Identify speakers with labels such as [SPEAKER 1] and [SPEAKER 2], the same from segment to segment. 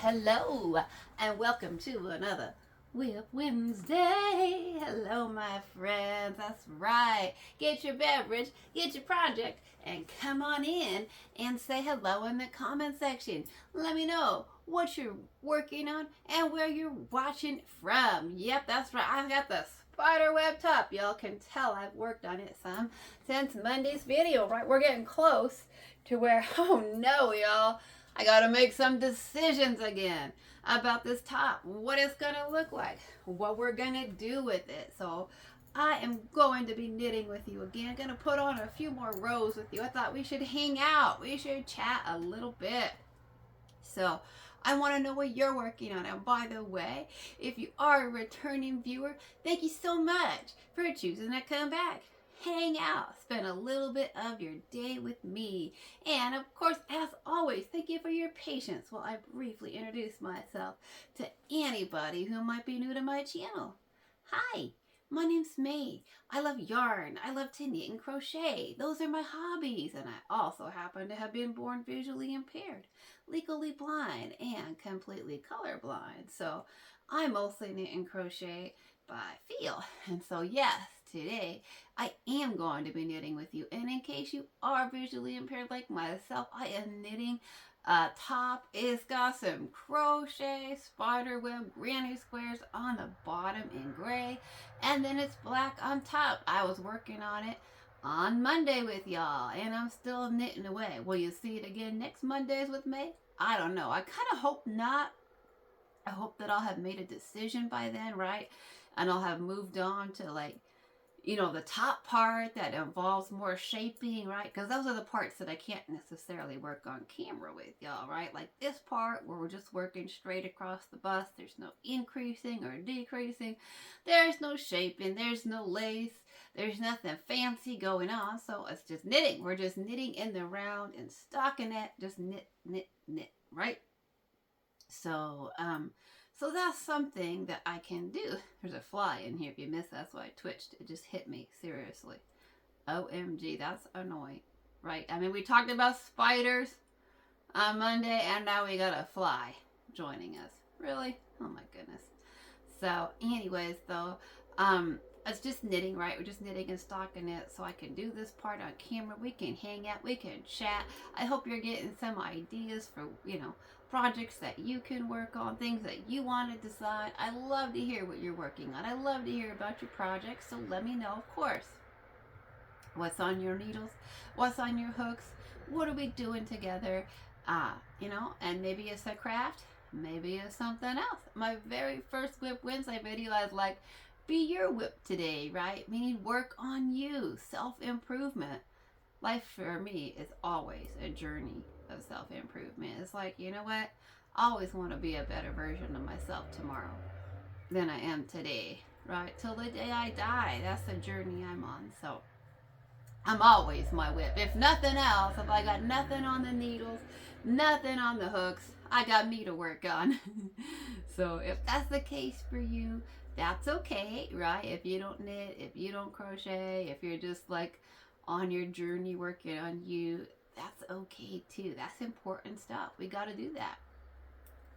[SPEAKER 1] hello, and welcome to another WIP Wednesday. Hello, my friends. That's right. Get your beverage, get your project, and come on in and say hello in the comment section. Let me know what you're working on and where you're watching from. Yep, that's right. I've got the spiderWeb top. Y'all can tell I've worked on it some since Monday's video, right? We're getting close to where, oh no, y'all, I gotta make some decisions again about this top, what it's gonna look like, what we're gonna do with it. So I am going to be knitting with you again. Gonna put on a few more rows with you. I thought we should hang out, we should chat a little bit. So I want to know what you're working on. And by the way, if you are a returning viewer, thank you so much for choosing to come back, hang out, spend a little bit of your day with me. And of course, as always, thank you for your patience while I briefly introduce myself to anybody who might be new to my channel. Hi, my name's May. I love yarn. I love to knit and crochet. Those are my hobbies. And I also happen to have been born visually impaired, legally blind, and completely colorblind. So I mostly knit and crochet by feel. And so yes, today I am going to be knitting with you. And in case you are visually impaired like myself, I am knitting top. It's got some crochet, spiderweb, granny squares on the bottom in gray, and then it's black on top. I was working on it on Monday with y'all, and I'm still knitting away. Will you see it again next Mondays with me? I don't know. I kind of hope not. I hope that I'll have made a decision by then, right? And I'll have moved on to, like, you know, the top part that involves more shaping, right? Because those are the parts that I can't necessarily work on camera with y'all, right? Like this part where we're just working straight across the bust. There's no increasing or decreasing. There's no shaping. There's no lace. There's nothing fancy going on. So it's just knitting. We're just knitting in the round and stockinette. Just knit, knit, knit, right? So that's something that I can do. There's a fly in here. If you missed, that's why I twitched. It just hit me. Seriously. OMG, that's annoying. Right? I mean, we talked about spiders on Monday, and now we got a fly joining us. Really? Oh my goodness. So, anyways, though, it's just knitting, right? We're just knitting and stockinette, so I can do this part on camera. We can hang out. We can chat. I hope you're getting some ideas for, you know, projects that you can work on, things that you want to design. I love to hear what you're working on. I love to hear about your projects, so let me know, of course. What's on your needles? What's on your hooks? What are we doing together? You know, and maybe it's a craft, maybe it's something else. My very first WIP Wednesday video, I was like, be your WIP today, right? Meaning work on you, self-improvement. Life for me is always a journey of self-improvement. It's like, you know what? I always want to be a better version of myself tomorrow than I am today, right? Till the day I die. That's the journey I'm on. So I'm always my WIP. If nothing else, if I got nothing on the needles, nothing on the hooks, I got me to work on. So if that's the case for you, that's okay, right? If you don't knit, if you don't crochet, if you're just like on your journey working on you, that's okay too. That's important stuff. We got to do that.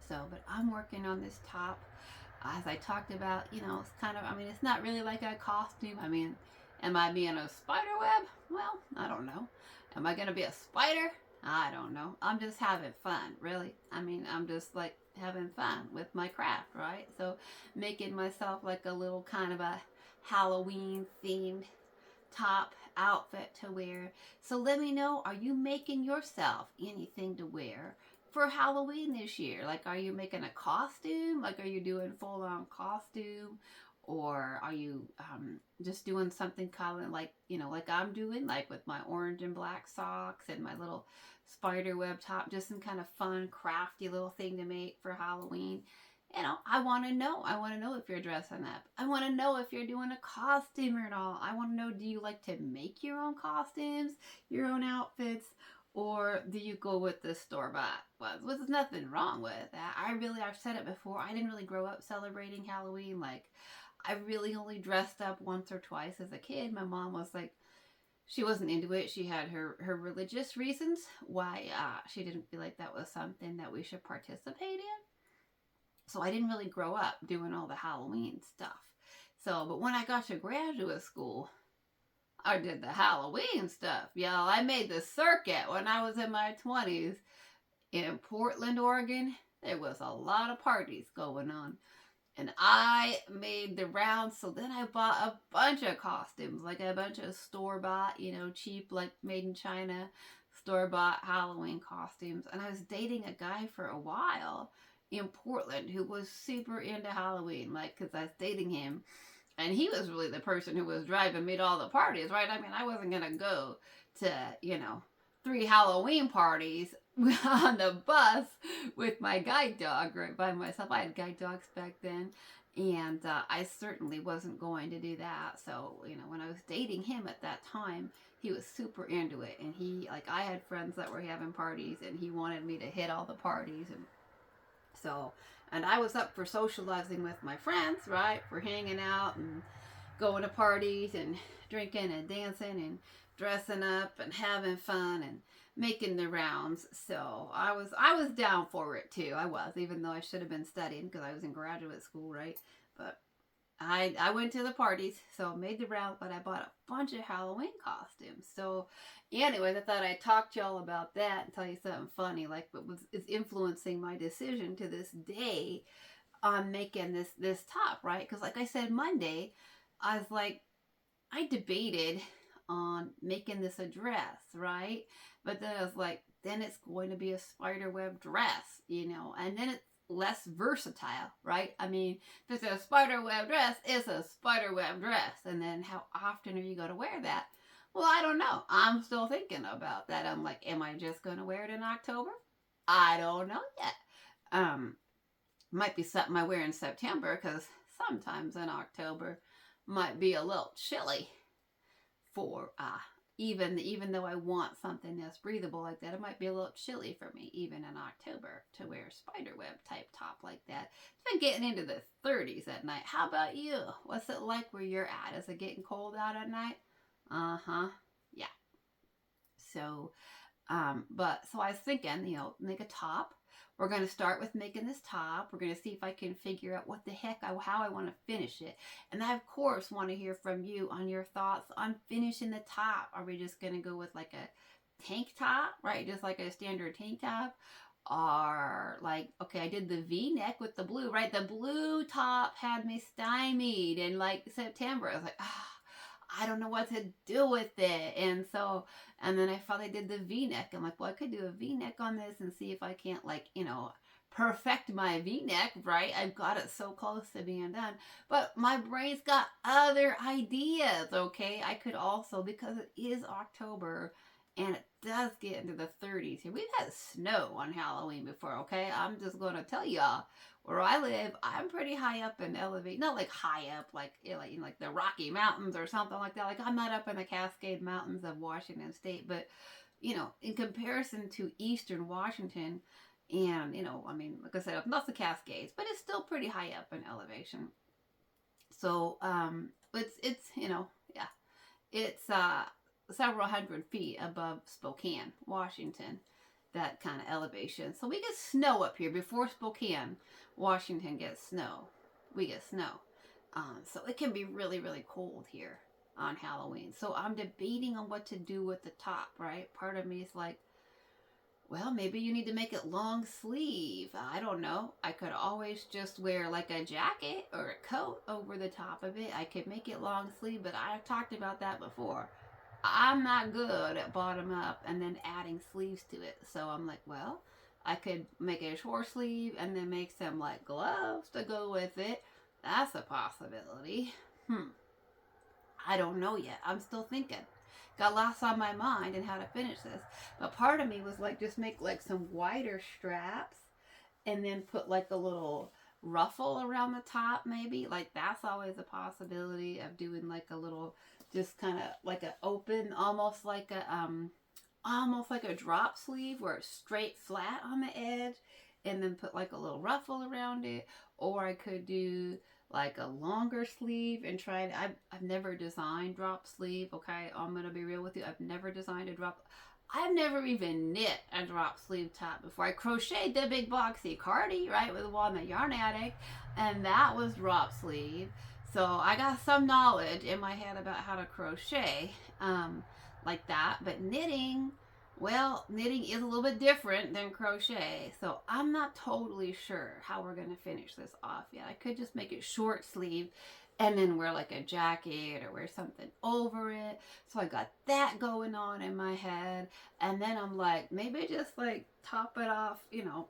[SPEAKER 1] So, but I'm working on this top. As I talked about, you know, it's kind of, I mean, it's not really like a costume. I mean, am I being a spider web? Well, I don't know. Am I going to be a spider? I don't know. I'm just having fun, really. I mean, I'm just like having fun with my craft, right? So making myself like a little kind of a Halloween themed top outfit to wear. So let me know, are you making yourself anything to wear for Halloween this year? Like, are you making a costume? Like, are you doing full-on costume? Or are you just doing something kind of like, you know, like I'm doing, like with my orange and black socks and my little spider web top, just some kind of fun, crafty little thing to make for Halloween? You know, I want to know. I want to know if you're dressing up. I want to know if you're doing a costume or not. I want to know, do you like to make your own costumes, your own outfits, or do you go with the store-bought ones? There's nothing wrong with that. I've said it before, I didn't really grow up celebrating Halloween. Like, I really only dressed up once or twice as a kid. My mom was like, she wasn't into it. She had her religious reasons why she didn't feel like that was something that we should participate in. So I didn't really grow up doing all the Halloween stuff. So, but when I got to graduate school, I did the Halloween stuff. Y'all, I made the circuit when I was in my 20s in Portland, Oregon. There was a lot of parties going on. And I made the rounds, so then I bought a bunch of costumes, like a bunch of store-bought, cheap, like made in China, store-bought Halloween costumes. And I was dating a guy for a while in Portland who was super into Halloween, like, because I was dating him. And he was really the person who was driving me to all the parties, right? I mean, I wasn't going to go to, 3 Halloween parties on the bus with my guide dog right by myself. I had guide dogs back then. And I certainly wasn't going to do that. So, when I was dating him at that time, he was super into it. And I had friends that were having parties and he wanted me to hit all the parties. And I was up for socializing with my friends, right? For hanging out and going to parties and drinking and dancing and dressing up and having fun and making the rounds. So I was down for it too. I was, even though I should have been studying because I was in graduate school, right? But I went to the parties, so made the rounds, but I bought a bunch of Halloween costumes. So anyways, I thought I'd talk to y'all about that and tell you something funny, like what is influencing my decision to this day on making this top, right? Because like I said, Monday, I was like, I debated on making this a dress, right? But then I was like, then it's going to be a spiderweb dress, and then it's less versatile, right? I mean, if it's a spiderweb dress, it's a spiderweb dress. And then how often are you going to wear that? Well, I don't know. I'm still thinking about that. I'm like, am I just going to wear it in October? I don't know yet. Might be something I wear in September because sometimes in October might be a little chilly for even though I want something that's breathable like that, it might be a little chilly for me even in October to wear a spiderweb type top like that. It's been getting into the 30s at night. How about you? What's it like where you're at? Is it getting cold out at night? Yeah. So, so I was thinking, make a top. We're going to start with making this top. We're going to see if I can figure out what the heck, how I want to finish it. And I, of course, want to hear from you on your thoughts on finishing the top. Are we just going to go with like a tank top, right? Just like a standard tank top? Or like, okay, I did the V-neck with the blue, right? The blue top had me stymied in like September. I was like, I don't know what to do with it. And then I finally did the V-neck. I'm like, well, I could do a V-neck on this and see if I can't perfect my V-neck, right? I've got it so close to being done. But my brain's got other ideas, okay? I could also, because it is October and it does get into the 30s here. We've had snow on Halloween before, okay? I'm just going to tell y'all, where I live, I'm pretty high up in elevation. Not like high up, like the Rocky Mountains or something like that. Like I'm not up in the Cascade Mountains of Washington State, but in comparison to Eastern Washington, and I mean, like I said, not the Cascades, but it's still pretty high up in elevation. So it's yeah, it's several hundred feet above Spokane, Washington. That kind of elevation. So we get snow up here before Spokane, Washington gets snow. We get snow. So it can be really, really cold here on Halloween. So I'm debating on what to do with the top, right? Part of me is like, well, maybe you need to make it long sleeve. I don't know. I could always just wear like a jacket or a coat over the top of it. I could make it long sleeve, but I've talked about that before. I'm not good at bottom up and then adding sleeves to it. So I'm like, well, I could make a short sleeve and then make some like gloves to go with it. That's a possibility. I don't know yet. I'm still thinking. Got lots on my mind and how to finish this. But part of me was like, just make like some wider straps and then put like a little ruffle around the top maybe. Like that's always a possibility of doing like a little, just kind of like an open, almost like a drop sleeve where it's straight flat on the edge, and then put like a little ruffle around it. Or I could do like a longer sleeve and try it. I've never designed drop sleeve, okay? I'm gonna be real with you. I've never designed a drop. I've never even knit a drop sleeve top before. I crocheted the big boxy cardi, right, with the Walnut Yarn Addict, and that was drop sleeve. So I got some knowledge in my head about how to crochet like that. But knitting, well, knitting is a little bit different than crochet. So I'm not totally sure how we're going to finish this off yet. I could just make it short sleeve and then wear like a jacket or wear something over it. So I got that going on in my head. And then I'm like, maybe just like top it off, you know,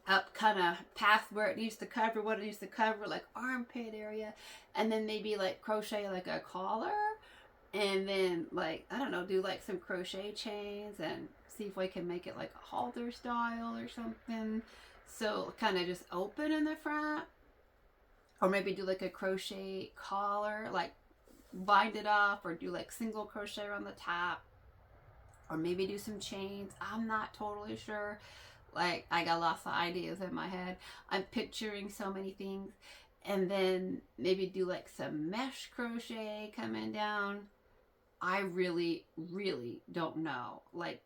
[SPEAKER 1] up kind of past where it needs to cover, what it needs to cover, like armpit area. And then maybe like crochet like a collar. And then like, I don't know, do like some crochet chains and see if we can make it like a halter style or something. So kind of just open in the front. Or maybe do like a crochet collar, like bind it off, or do like single crochet on the top, or maybe do some chains. I'm not totally sure. Like, I got lots of ideas in my head. I'm picturing so many things. And then maybe do like some mesh crochet coming down. I really, really don't know. Like,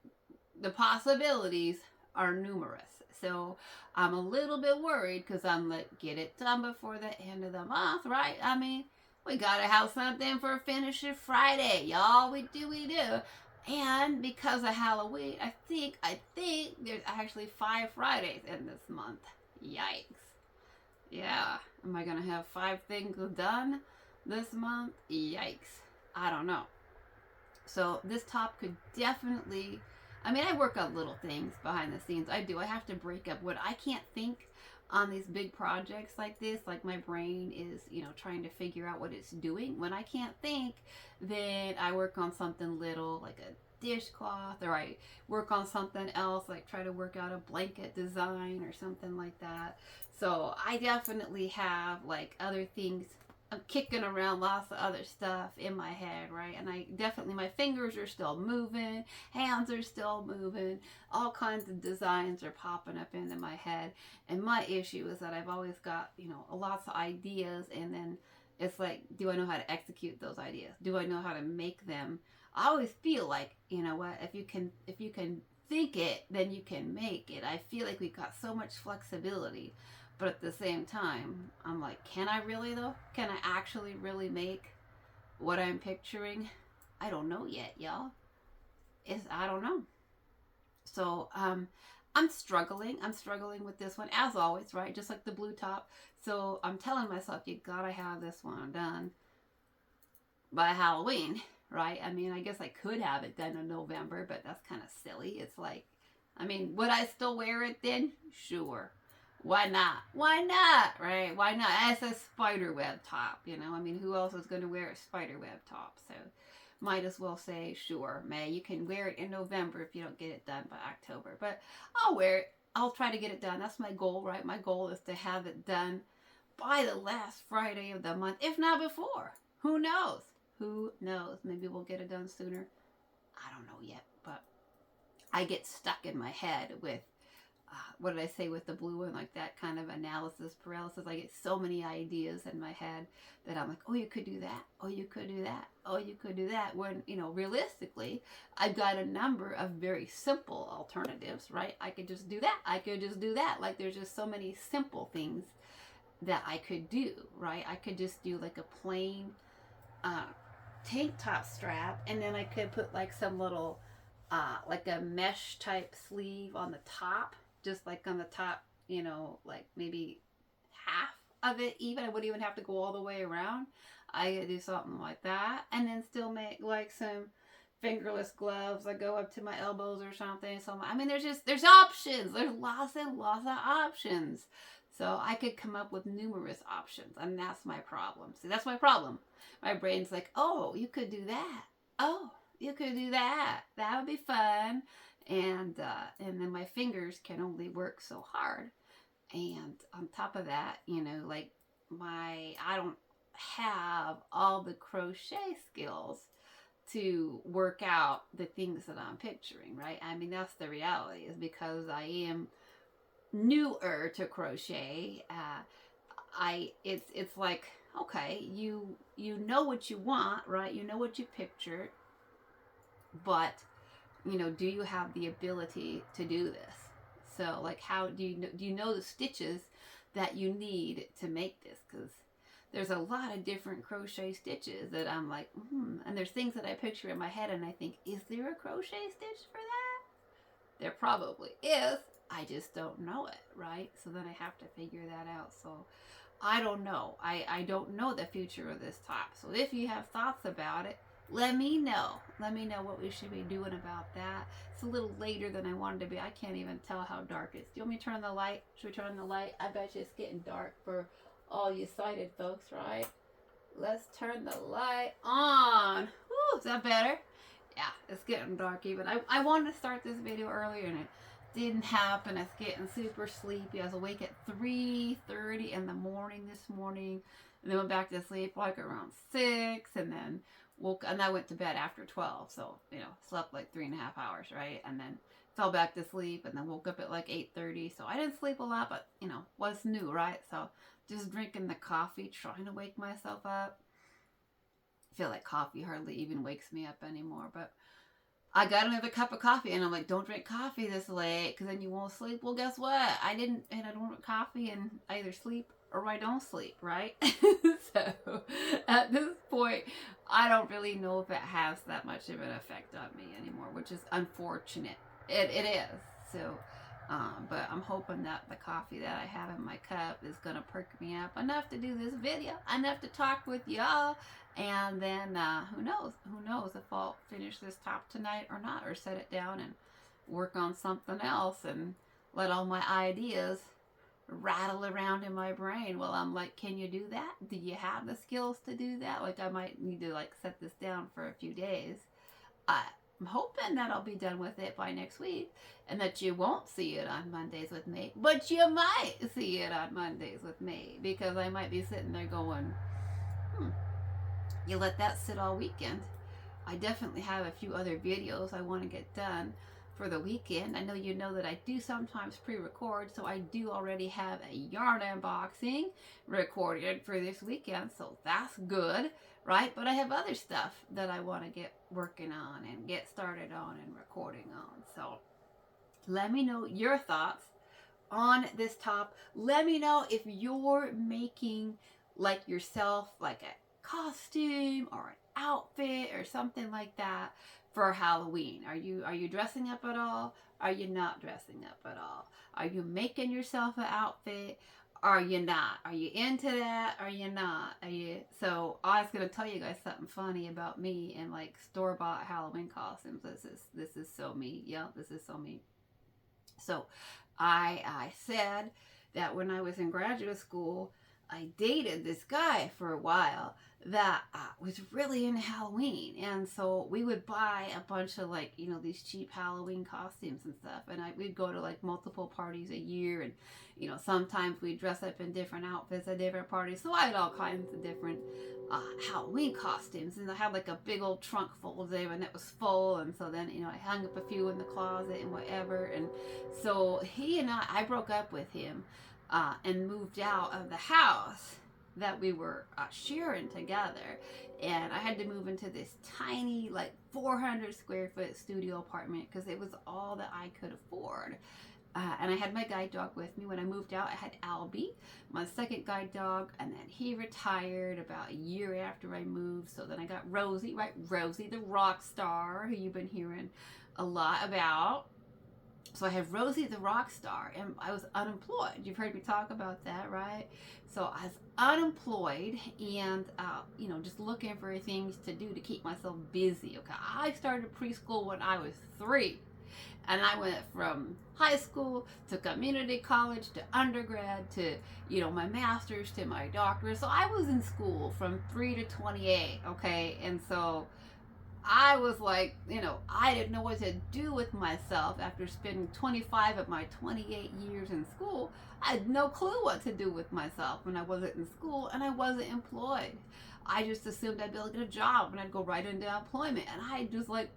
[SPEAKER 1] the possibilities are numerous. So I'm a little bit worried because I'm like, get it done before the end of the month, right? I mean, we gotta have something for Finisher Friday, y'all. We do. And because of Halloween, I think there's actually 5 Fridays in this month. Yikes. Yeah. Am I gonna have 5 things done this month? Yikes. I don't know. So this top could definitely, I mean, I work on little things behind the scenes. I do. I have to break up what I can't think on these big projects like this. Like my brain is, you know, trying to figure out what it's doing. When I can't think, then I work on something little like a dishcloth, or I work on something else, like try to work out a blanket design or something like that. So I definitely have like other things. I'm kicking around lots of other stuff in my head, right? And I definitely, my fingers are still moving, hands are still moving, all kinds of designs are popping up into my head. And my issue is that I've always got, you know, lots of ideas, and then it's like, do I know how to execute those ideas? Do I know how to make them? I always feel like, you know what, if you can think it, then you can make it. I feel like we've got so much flexibility. But at the same time, I'm like, can I really though? Can I actually really make what I'm picturing? I don't know yet, y'all. I don't know. So I'm struggling. I'm struggling with this one as always, right? Just like the blue top. So I'm telling myself, you gotta have this one done by Halloween, right? I mean, I guess I could have it done in November, but that's kind of silly. It's like, I mean, would I still wear it then? Sure. Why not? Why not? Right? Why not? As a spiderWeb top, you know? I mean, who else is going to wear a spiderWeb top? So, might as well say, sure, May, you can wear it in November if you don't get it done by October. But I'll wear it. I'll try to get it done. That's my goal, right? My goal is to have it done by the last Friday of the month, if not before. Who knows? Who knows? Maybe we'll get it done sooner. I don't know yet, but I get stuck in my head with what did I say with the blue one, like that kind of analysis paralysis. I get so many ideas in my head that I'm like, oh, you could do that. Oh, you could do that. Oh, you could do that. When, you know, realistically, I've got a number of very simple alternatives, right? I could just do that. I could just do that. Like, there's just so many simple things that I could do, right? I could just do like a plain tank top strap, and then I could put like some little, like a mesh type sleeve on the top. Just like on the top, you know, like maybe half of it even. I wouldn't even have to go all the way around. I could do something like that. And then still make like some fingerless gloves that go up to my elbows or something. So, I mean, there's options. There's lots and lots of options. So I could come up with numerous options. And that's my problem. See, that's my problem. My brain's like, oh, you could do that. Oh, you could do that. That would be fun. And then my fingers can only work so hard. And on top of that, you know, like I don't have all the crochet skills to work out the things that I'm picturing, right? I mean, that's the reality, is because I am newer to crochet. It's like, okay, you know what you want, right? You know what you pictured, but you know, do you have the ability to do this? So like, how do you know the stitches that you need to make this? Because there's a lot of different crochet stitches that I'm like, and there's things that I picture in my head and I think, is there a crochet stitch for that? There probably is. I just don't know it, right? So then I have to figure that out. So I don't know. I don't know the future of this top. So if you have thoughts about it, let me know. Let me know what we should be doing about that. It's a little later than I wanted to be. I can't even tell how dark it is. Do you want me to turn on the light? Should we turn on the light? I bet you it's getting dark for all you sighted folks, right? Let's turn the light on. Woo, is that better? Yeah, it's getting dark even. I wanted to start this video earlier and it didn't happen. It's getting super sleepy. I was awake at 3:30 in the morning this morning, and then went back to sleep like around 6, and then and I went to bed after 12, so you know, slept like 3.5 hours, right? And then fell back to sleep, and then woke up at like 8:30. So I didn't sleep a lot, but you know, what's new, right? So just drinking the coffee, trying to wake myself up. I feel like coffee hardly even wakes me up anymore, but I got another cup of coffee, and I'm like, don't drink coffee this late because then you won't sleep. Well, guess what? I don't drink coffee, and I either sleep or I don't sleep, right? So at this point, I don't really know if it has that much of an effect on me anymore, which is unfortunate. It is. So, but I'm hoping that the coffee that I have in my cup is going to perk me up enough to do this video, enough to talk with y'all. And then who knows if I'll finish this top tonight or not, or set it down and work on something else and let all my ideas rattle around in my brain. Well, I'm like, can you do that? Do you have the skills to do that? Like, I might need to like set this down for a few days. I'm hoping that I'll be done with it by next week and that you won't see it on Mondays with me, but you might see it on Mondays with me, because I might be sitting there going, you let that sit all weekend. I definitely have a few other videos I want to get done for the weekend. I know you know that I do sometimes pre-record, so I do already have a yarn unboxing recorded for this weekend, so that's good, right? But I have other stuff that I want to get working on and get started on and recording on. So let me know your thoughts on this top. Let me know if you're making like yourself like a costume or an outfit or something like that for Halloween. Are you dressing up at all? Are you not dressing up at all? Are you making yourself an outfit? Are you not? Are you into that? Are you not? Are you? So I was gonna tell you guys something funny about me and like store-bought Halloween costumes. This is so me. Yeah, this is so me. So I said that when I was in graduate school, I dated this guy for a while that was really into Halloween, and so we would buy a bunch of like, you know, these cheap Halloween costumes and stuff, and we'd go to like multiple parties a year, and you know, sometimes we'd dress up in different outfits at different parties. So I had all kinds of different Halloween costumes, and I had like a big old trunk full of them, and it was full, and so then, you know, I hung up a few in the closet and whatever. And so he and I broke up with him and moved out of the house that we were sharing together, and I had to move into this tiny like 400 square foot studio apartment because it was all that I could afford. And I had my guide dog with me. When I moved out, I had Albie, my second guide dog, and then he retired about a year after I moved. So then I got Rosie, right? Rosie the rock star, who you've been hearing a lot about. So I have Rosie the rock star, and I was unemployed. You've heard me talk about that, right? So I was unemployed and, you know, just looking for things to do to keep myself busy. Okay, I started preschool when I was 3. And I went from high school to community college to undergrad to, you know, my master's to my doctorate. So I was in school from 3 to 28, okay? And so I was like, you know, I didn't know what to do with myself after spending 25 of my 28 years in school. I had no clue what to do with myself when I wasn't in school and I wasn't employed. I just assumed I'd be able to get a job and I'd go right into employment. And I just like,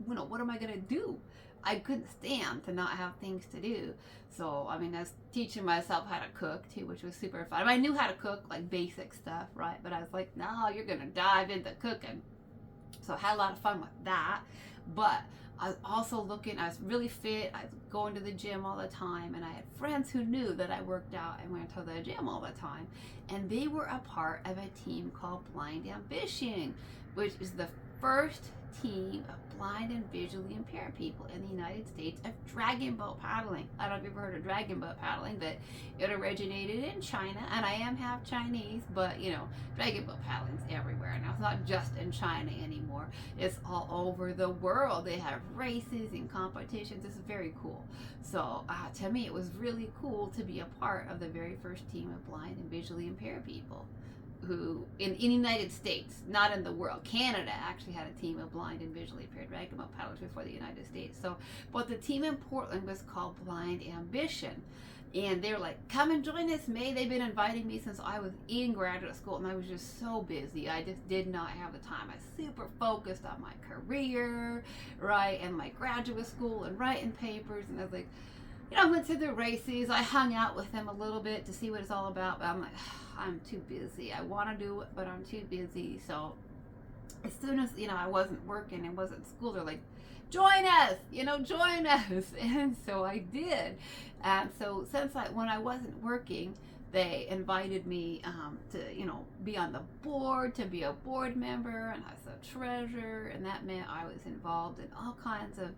[SPEAKER 1] you know, what am I going to do? I couldn't stand to not have things to do. So, I mean, I was teaching myself how to cook too, which was super fun. I mean, I knew how to cook, like basic stuff, right? But I was like, no, you're going to dive into cooking. So I had a lot of fun with that. But I was also looking, I was really fit. I was going to the gym all the time. And I had friends who knew that I worked out and went to the gym all the time. And they were a part of a team called Blind Ambition, which is the first team of blind and visually impaired people in the United States of dragon boat paddling. I don't know if you've ever heard of dragon boat paddling, but it originated in China, and I am half Chinese, but you know, dragon boat paddling's everywhere now. It's not just in China anymore. It's all over the world. They have races and competitions. This is very cool. So to me, it was really cool to be a part of the very first team of blind and visually impaired people who in the United States, not in the world. Canada actually had a team of blind and visually impaired dragon boat paddlers before the United States. So, but the team in Portland was called Blind Ambition. And they're like, come and join us, May. They've been inviting me since I was in graduate school, and I was just so busy. I just did not have the time. I was super focused on my career, right, and my graduate school and writing papers. And I was like, you know, I went to the races. I hung out with them a little bit to see what it's all about. But I'm like, I'm too busy. I want to do it, but I'm too busy. So as soon as, you know, I wasn't working and wasn't at school, they're like, join us, you know, join us. And so I did. And so when I wasn't working, they invited me to, you know, be on the board, to be a board member, and I was a treasurer. And that meant I was involved in all kinds of,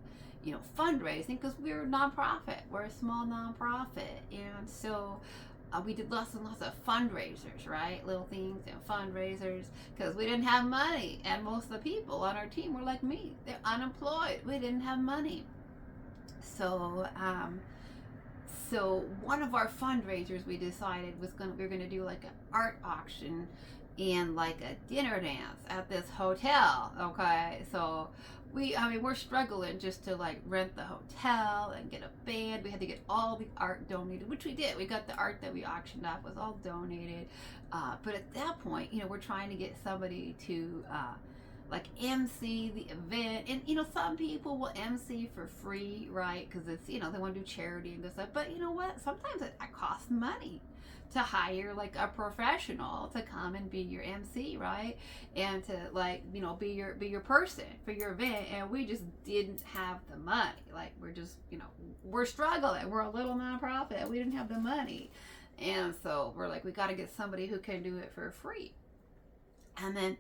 [SPEAKER 1] you know, fundraising, because we're a nonprofit. We're a small nonprofit. And so we did lots and lots of fundraisers, right? Little things and fundraisers, because we didn't have money. And most of the people on our team were like me. They're unemployed. We didn't have money. So, so one of our fundraisers we decided we were going to do like an art auction and like a dinner dance at this hotel. Okay. So we're struggling just to like rent the hotel and get a band. We had to get all the art donated, which we did. We got the art that we auctioned off was all donated. But at that point, you know, we're trying to get somebody to like MC the event. And, you know, some people will MC for free, right? Because it's, you know, they want to do charity and good stuff. But you know what? Sometimes it costs money to hire like a professional to come and be your MC, right? And to like, you know, be your person for your event. And we just didn't have the money. Like we're just, you know, we're struggling. We're a little nonprofit. We didn't have the money. And so we're like, we got to get somebody who can do it for free. And then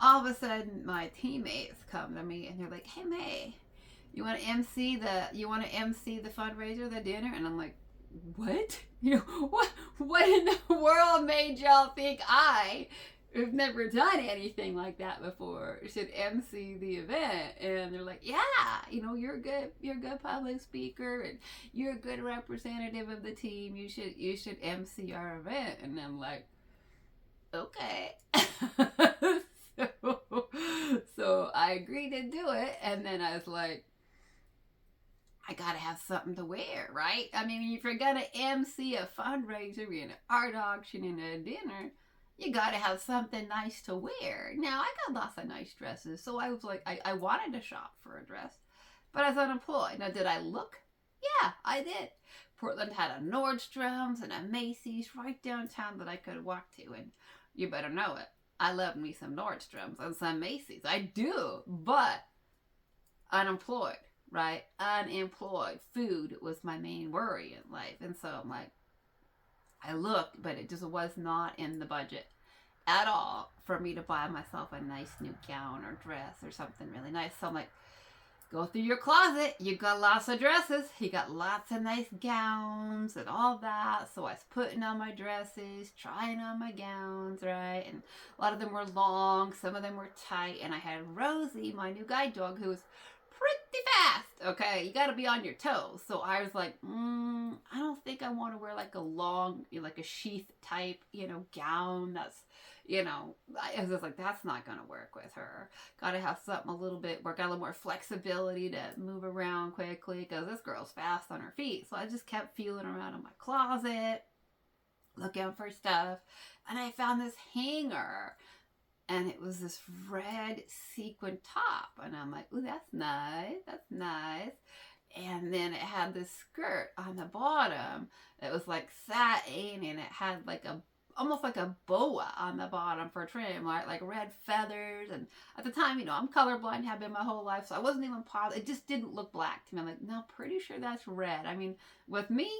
[SPEAKER 1] all of a sudden my teammates come to me and they're like, hey May, you want to MC the fundraiser, the dinner? And I'm like, what? You know, what in the world made y'all think I, who've never done anything like that before, should MC the event? And they're like, yeah, you know, you're a good public speaker and you're a good representative of the team. You should MC our event. And I'm like, okay. So I agreed to do it, and then I was like, I gotta have something to wear, right? I mean, if you're gonna MC a fundraiser and an art auction and a dinner, you gotta have something nice to wear. Now, I got lots of nice dresses, so I was like, I wanted to shop for a dress, but I was unemployed. Now, did I look? Yeah, I did. Portland had a Nordstrom's and a Macy's right downtown that I could walk to, and you better know it. I love me some Nordstrom's and some Macy's. I do, but unemployed. Right? Unemployed. Food was my main worry in life. And so I'm like, I looked, but it just was not in the budget at all for me to buy myself a nice new gown or dress or something really nice. So I'm like, go through your closet. You got lots of dresses. You got lots of nice gowns and all that. So I was putting on my dresses, trying on my gowns, right? And a lot of them were long. Some of them were tight. And I had Rosie, my new guide dog, who was pretty fast. Okay, you got to be on your toes. So I was like, I don't think I want to wear like a long, like a sheath type, you know, gown. That's, you know, I was just like, that's not going to work with her. Got to have something a little bit, got a little more flexibility to move around quickly, because this girl's fast on her feet. So I just kept feeling around in my closet, looking for stuff. And I found this hanger. And it was this red sequin top. And I'm like, ooh, that's nice. That's nice. And then it had this skirt on the bottom that was like satin, and it had like a almost like a boa on the bottom for trim, right? Like red feathers. And at the time, I'm colorblind, have been my whole life, so I wasn't even positive. It just didn't look black to me. I'm like, no, pretty sure that's red. I mean, with me,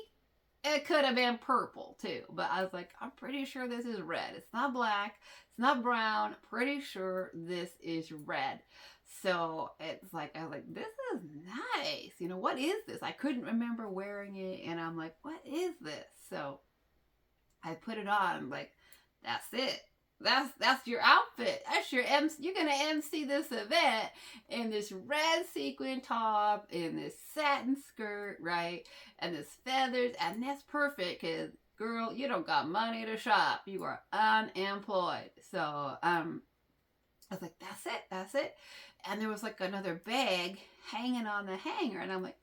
[SPEAKER 1] it could have been purple too, but I was like, I'm pretty sure this is red. It's not black, it's not brown. Pretty sure this is red. So it's like, I was like, this is nice. What is this? I couldn't remember wearing it, and I'm like, what is this? So I put it on. I'm like, that's it. That's your outfit. That's your MC. You're gonna MC this event in this red sequin top, in this satin skirt, right? And this feathers, and that's perfect because, girl, you don't got money to shop. You are unemployed. So I was like, that's it. And there was like another bag hanging on the hanger, and I'm like,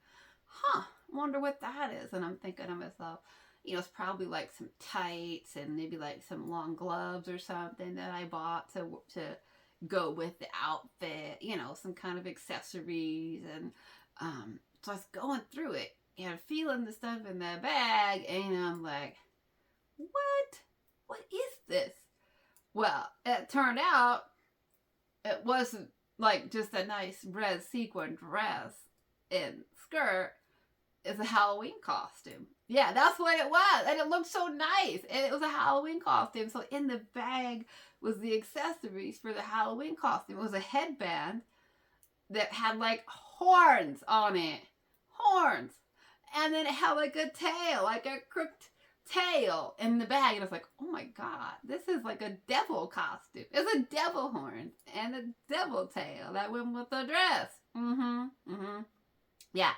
[SPEAKER 1] wonder what that is. And I'm thinking to myself, it's probably like some tights and maybe like some long gloves or something that I bought to go with the outfit, some kind of accessories. And so I was going through it and feeling the stuff in the bag, and I'm like, what is this? Well, it turned out it wasn't like just a nice red sequin dress and skirt. It's a Halloween costume. Yeah, that's what it was. And it looked so nice. And it was a Halloween costume. So in the bag was the accessories for the Halloween costume. It was a headband that had like horns on it. Horns. And then it had like a tail, like a crooked tail in the bag. And I was like, oh my God, this is like a devil costume. It's a devil horn and a devil tail that went with the dress. Yeah.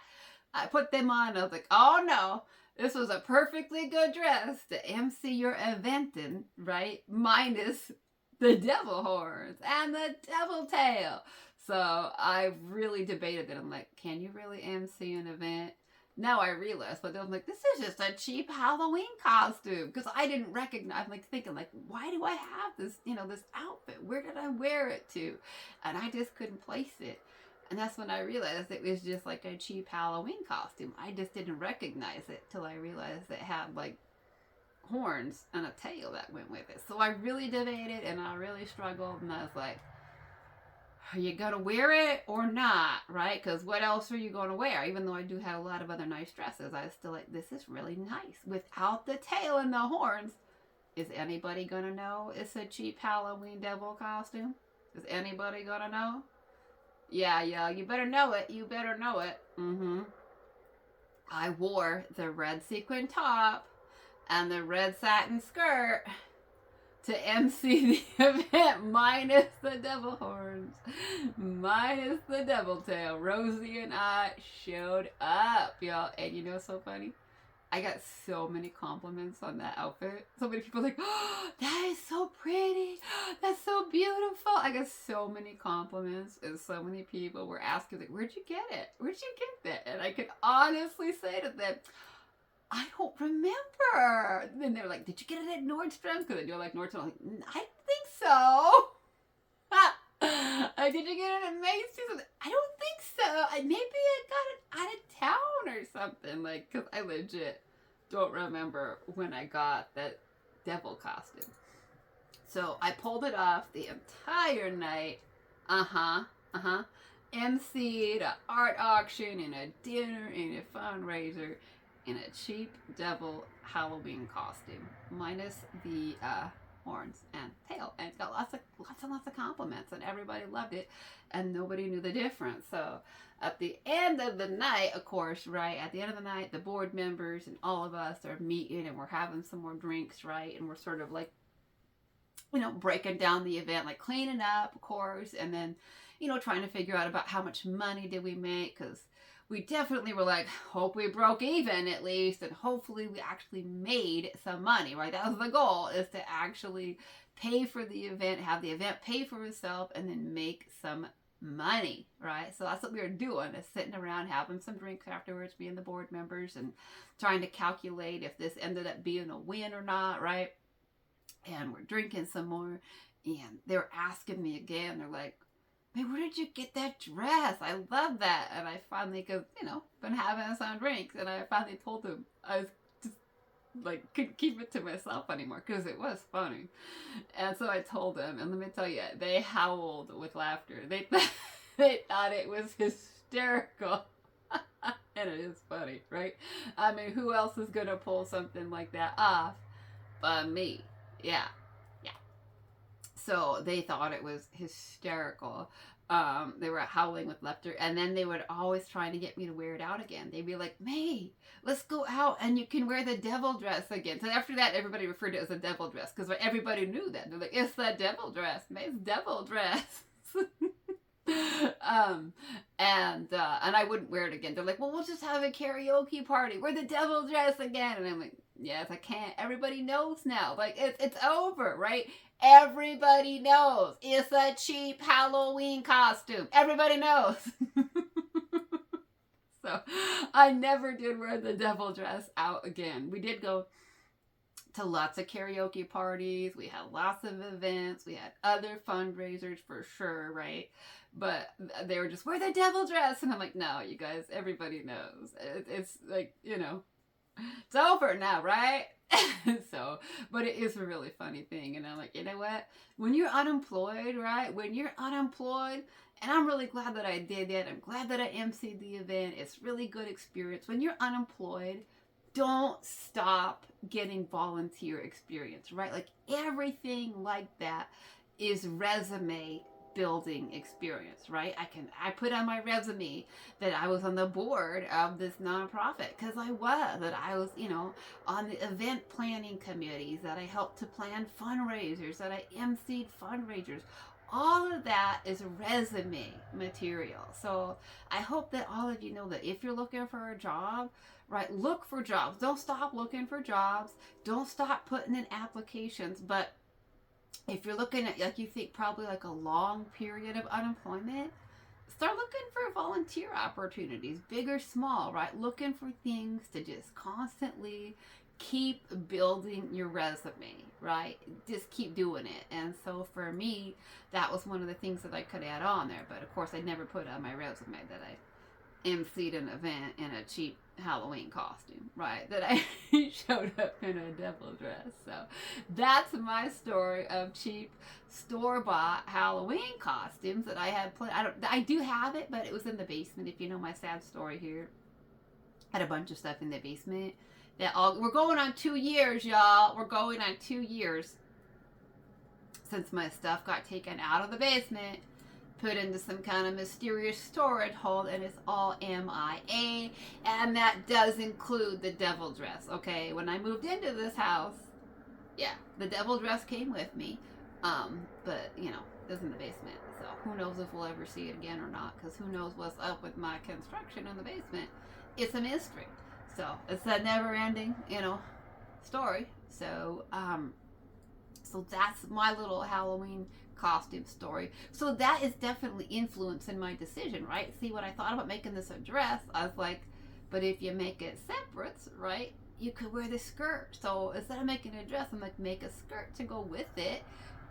[SPEAKER 1] I put them on and I was like, oh no, this was a perfectly good dress to MC your event in, right? Minus the devil horns and the devil tail. So I really debated it. I'm like, can you really MC an event? Now I realize, but I'm like, this is just a cheap Halloween costume, because I didn't recognize. I'm like thinking, like, why do I have this, this outfit? Where did I wear it to? And I just couldn't place it. And that's when I realized it was just like a cheap Halloween costume. I just didn't recognize it till I realized it had like horns and a tail that went with it. So I really debated and I really struggled, and I was like, are you going to wear it or not, right? Because what else are you going to wear? Even though I do have a lot of other nice dresses, I was still like, this is really nice. Without the tail and the horns, is anybody going to know it's a cheap Halloween devil costume? Is anybody going to know? Yeah, you better know it. You better know it. I wore the red sequin top and the red satin skirt to MC the event, minus the devil horns, minus the devil tail. Rosie and I showed up, y'all. And you know what's so funny? I got so many compliments on that outfit. So many people like, oh, that is so pretty. That's so beautiful. I got so many compliments, and so many people were asking, like, where'd you get it? Where'd you get that? And I could honestly say to them, I don't remember. And then they're like, did you get it at Nordstrom? Because I do like Nordstrom. I'm like, I think so. Did you get it at Macy's? I don't think so. Maybe I got it out of town or something. Like, because I legit don't remember when I got that devil costume. So I pulled it off the entire night. MC'd an art auction and a dinner and a fundraiser in a cheap devil Halloween costume, minus the horns and tail, and it got lots of compliments, and everybody loved it, and nobody knew the difference. So at the end of the night, of course, right, at the end of the night, the board members and all of us are meeting, and we're having some more drinks, right, and we're sort of like, breaking down the event, like cleaning up, of course, and then, trying to figure out about how much money did we make, because we definitely were like, hope we broke even at least, and hopefully we actually made some money, right? That was the goal, is to actually pay for the event, have the event pay for itself, and then make some money, right? So that's what we were doing, is sitting around having some drinks afterwards, being the board members, and trying to calculate if this ended up being a win or not, right? And we're drinking some more, and they were asking me again, they're like, hey, where did you get that dress? I love that. And I finally, because, been having some drinks, and I finally told them I was just like couldn't keep it to myself anymore because it was funny. And so I told them, and let me tell you, they howled with laughter. They thought it was hysterical. And it is funny, right? I mean, who else is gonna pull something like that off but me? Yeah. So they thought it was hysterical. They were howling with laughter, and then they would always try to get me to wear it out again. They'd be like, May, let's go out and you can wear the devil dress again. So after that, everybody referred to it as a devil dress because everybody knew that. They're like, it's that devil dress, May's devil dress. And I wouldn't wear it again. They're like, well, we'll just have a karaoke party. Wear the devil dress again. And I'm like, yes, I can't. Everybody knows now. Like, it's over, right? Everybody knows it's a cheap Halloween costume. Everybody knows. So I never did wear the devil dress out again. We did go to lots of karaoke parties. We had lots of events. We had other fundraisers for sure, right? But they were just, wear the devil dress. And I'm like, no, you guys, everybody knows. It's like, it's over now, right? So, but it is a really funny thing. And I'm like, you know what? When you're unemployed, right? When you're unemployed, and I'm really glad that I did that. I'm glad that I emceed the event. It's really good experience. When you're unemployed, don't stop getting volunteer experience, right? Like everything like that is resume building experience, right? I put on my resume that I was on the board of this nonprofit because I was, on the event planning committees, that I helped to plan fundraisers, that I emceed fundraisers. All of that is resume material. So I hope that all of you know that if you're looking for a job, right, look for jobs. Don't stop looking for jobs. Don't stop putting in applications. But if you're looking at, like, you think probably like a long period of unemployment, start looking for volunteer opportunities, big or small, right? Looking for things to just constantly keep building your resume, right? Just keep doing it. And so for me, that was one of the things that I could add on there. But of course, I never put on my resume that I emceed an event in a cheap Halloween costume, right? That I showed up in a devil dress. So that's my story of cheap store-bought Halloween costumes that I had planned. I do have it, but it was in the basement. If you know my sad story here, I had a bunch of stuff in the basement. We're going on 2 years, y'all. We're going on 2 years since my stuff got taken out of the basement, put into some kind of mysterious storage hold, and it's all MIA. And that does include the devil dress, okay? When I moved into this house, yeah, the devil dress came with me. But, it was in the basement. So who knows if we'll ever see it again or not, because who knows what's up with my construction in the basement. It's a mystery. So it's that never-ending, story. So, so that's my little Halloween costume story. So that is definitely influencing my decision, right? See, when I thought about making this a dress, I was like, but if you make it separate, right, you could wear the skirt. So instead of making a dress, I'm like, make a skirt to go with it.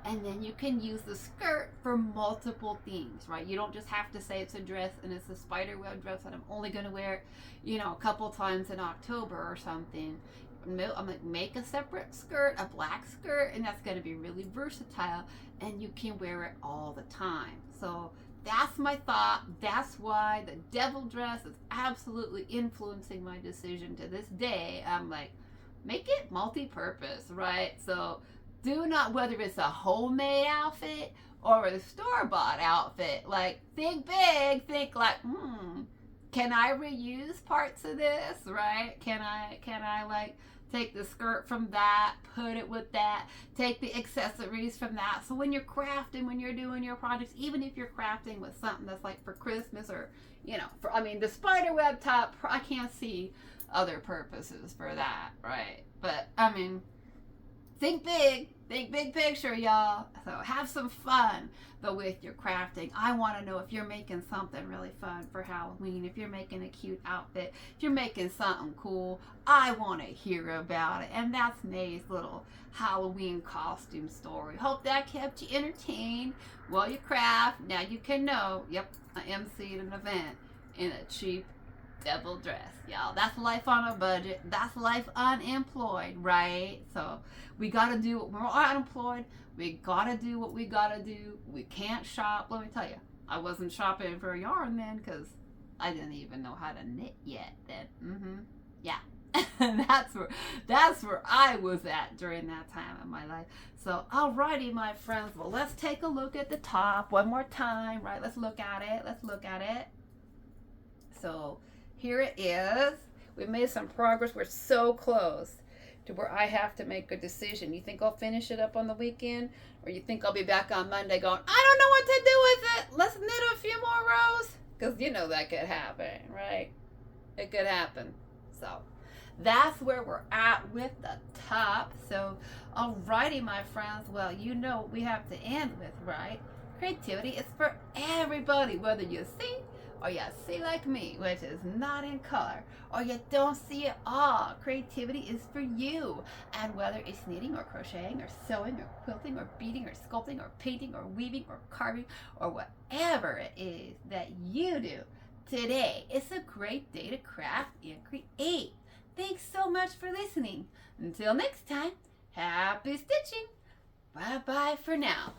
[SPEAKER 1] And then you can use the skirt for multiple things, right? You don't just have to say it's a dress and it's a spiderWeb dress and I'm only going to wear it, a couple times in October or something. I'm like, make a separate skirt, a black skirt, and that's going to be really versatile and you can wear it all the time. So that's my thought. That's why the devil dress is absolutely influencing my decision to this day. I'm like, make it multi-purpose, right? So do not, whether it's a homemade outfit or a store-bought outfit, like think big, think like, can I reuse parts of this, right? Can I like take the skirt from that, put it with that, take the accessories from that. So when you're crafting, when you're doing your projects, even if you're crafting with something that's like for Christmas or, the spiderWeb top, I can't see other purposes for that, right? But think big picture, y'all. So have some fun, but with your crafting. I want to know if you're making something really fun for Halloween, if you're making a cute outfit, if you're making something cool. I want to hear about it. And that's May's little Halloween costume story. Hope that kept you entertained while you craft. Now you can know, yep, I emceed an event in a cheap double dress, y'all. That's life on a budget. That's life unemployed, right? So we gotta do what we're unemployed. We gotta do what we gotta do. We can't shop. Let me tell you, I wasn't shopping for yarn then because I didn't even know how to knit yet then. Yeah. that's where I was at during that time of my life. So alrighty, my friends, well, let's take a look at the top one more time, right? Let's look at it. So here it is. We made some progress. We're so close to where I have to make a decision. You think I'll finish it up on the weekend, or you think I'll be back on Monday going, I don't know what to do with it, let's knit a few more rows? Because you know that could happen, right? It could happen. So that's where we're at with the top. So alrighty, my friends, well, you know what we have to end with, right? Creativity is for everybody, whether you see or you see like me, which is not in color, or you don't see it all. Creativity is for you. And whether it's knitting or crocheting or sewing or quilting or beading or sculpting or painting or weaving or carving or whatever it is that you do today, it's a great day to craft and create. Thanks so much for listening. Until next time, happy stitching. Bye-bye for now.